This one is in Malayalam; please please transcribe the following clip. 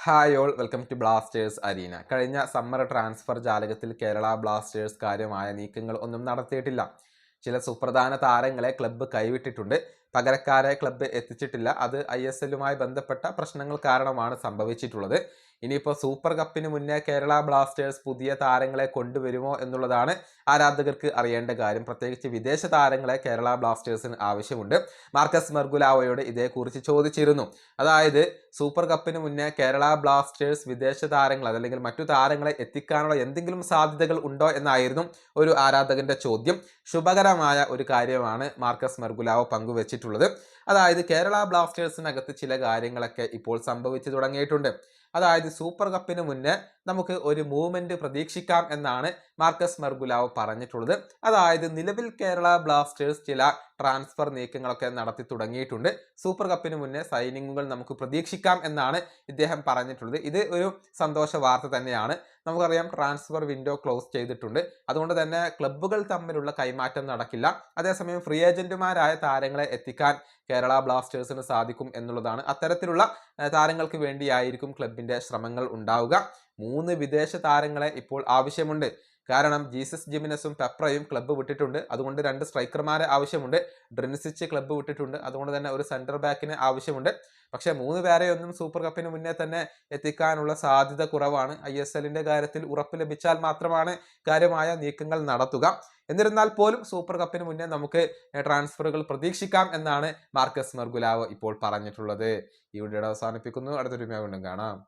Hi all welcome to Blasters arena. കഴിഞ്ഞ സമ്മർ ട്രാൻസ്ഫർ ജാലകത്തിൽ കേരള ബ്ലാസ്റ്റേഴ്സ് കാര്യമായ നീക്കങ്ങൾ ഒന്നും നടത്തിയിട്ടില്ല. ചില സുപ്രധാന താരങ്ങളെ ക്ലബ്ബ് കൈവിട്ടിട്ടുണ്ട്. പകരക്കാരെ ക്ലബ്ബ് എത്തിച്ചിട്ടില്ല. അത് ISLുമായി ബന്ധപ്പെട്ട പ്രശ്നങ്ങൾ കാരണമാണ് സംഭവിച്ചിട്ടുള്ളത്. ഇനിയിപ്പോൾ സൂപ്പർ കപ്പിന് മുന്നേ കേരള ബ്ലാസ്റ്റേഴ്സ് പുതിയ താരങ്ങളെ കൊണ്ടുവരുമോ എന്നുള്ളതാണ് ആരാധകർക്ക് അറിയേണ്ട കാര്യം. പ്രത്യേകിച്ച് വിദേശ താരങ്ങളെ കേരള ബ്ലാസ്റ്റേഴ്സിന് ആവശ്യമുണ്ട്. മാർക്കസ് മെർഗുലാവോയോട് ഇതേക്കുറിച്ച് ചോദിച്ചിരുന്നു. അതായത് സൂപ്പർ കപ്പിന് മുന്നേ കേരള ബ്ലാസ്റ്റേഴ്സ് വിദേശ താരങ്ങൾ അതല്ലെങ്കിൽ മറ്റു താരങ്ങളെ എത്തിക്കാനുള്ള എന്തെങ്കിലും സാധ്യതകൾ ഉണ്ടോ എന്നായിരുന്നു ഒരു ആരാധകന്റെ ചോദ്യം. ശുഭകരമായ ഒരു കാര്യമാണ് മാർക്കസ് മെർഗുലാവോ പങ്കുവച്ചിട്ടുള്ളത്. അതായത് കേരള ബ്ലാസ്റ്റേഴ്സിനകത്ത് ചില കാര്യങ്ങളൊക്കെ ഇപ്പോൾ സംഭവിച്ചു തുടങ്ങിയിട്ടുണ്ട്. അതായത് സൂപ്പർ കപ്പിന് മുന്നേ നമുക്ക് ഒരു മൂവ്മെന്റ് പ്രതീക്ഷിക്കാം എന്നാണ് മാർക്കസ് മെർഗുലാവോ പറഞ്ഞിട്ടുള്ളത്. അതായത് നിലവിൽ കേരള ബ്ലാസ്റ്റേഴ്സ് ചില ട്രാൻസ്ഫർ നീക്കങ്ങളൊക്കെ നടത്തി തുടങ്ങിയിട്ടുണ്ട്. സൂപ്പർ കപ്പിന് മുന്നേ സൈനിങ്ങുകൾ നമുക്ക് പ്രതീക്ഷിക്കാം എന്നാണ് ഇദ്ദേഹം പറഞ്ഞിട്ടുള്ളത്. ഇത് ഒരു സന്തോഷ വാർത്ത തന്നെയാണ്. നമുക്കറിയാം ട്രാൻസ്ഫർ വിൻഡോ ക്ലോസ് ചെയ്തിട്ടുണ്ട്. അതുകൊണ്ട് തന്നെ ക്ലബ്ബുകൾ തമ്മിലുള്ള കൈമാറ്റം നടക്കില്ല. അതേസമയം ഫ്രീ ഏജന്റുമാരായ താരങ്ങളെ എത്തിക്കാൻ കേരള ബ്ലാസ്റ്റേഴ്സിന് സാധിക്കും എന്നുള്ളതാണ്. അത്തരത്തിലുള്ള താരങ്ങൾക്ക് വേണ്ടിയായിരിക്കും ക്ലബിന്റെ ശ്രമങ്ങൾ ഉണ്ടാവുക. 3 വിദേശ താരങ്ങളെ ഇപ്പോൾ ആവശ്യമുണ്ട്. കാരണം ജീസസ് ജിമിനസും പെപ്രയും ക്ലബ്ബ് വിട്ടിട്ടുണ്ട്. അതുകൊണ്ട് 2 സ്ട്രൈക്കർമാരെ ആവശ്യമുണ്ട്. ഡ്രിൻസിച്ച് ക്ലബ്ബ് വിട്ടിട്ടുണ്ട്. അതുകൊണ്ട് തന്നെ ഒരു സെന്റർ ബാക്കിന് ആവശ്യമുണ്ട്. പക്ഷേ 3 പേരെയൊന്നും സൂപ്പർ കപ്പിന് മുന്നേ തന്നെ എത്തിക്കാനുള്ള സാധ്യത കുറവാണ്. ISLന്റെ കാര്യത്തിൽ ഉറപ്പ് ലഭിച്ചാൽ മാത്രമാണ് കാര്യമായ നീക്കങ്ങൾ നടത്തുക. എന്നിരുന്നാൽ പോലും സൂപ്പർ കപ്പിന് മുന്നേ നമുക്ക് ട്രാൻസ്ഫറുകൾ പ്രതീക്ഷിക്കാം എന്നാണ് മാർക്കസ് മെർഗുലാവോ ഇപ്പോൾ പറഞ്ഞിട്ടുള്ളത്. ഈ വീഡിയോ അവസാനിപ്പിക്കുന്നു. അടുത്തൊരു വീഡിയോ വീണ്ടും കാണാം.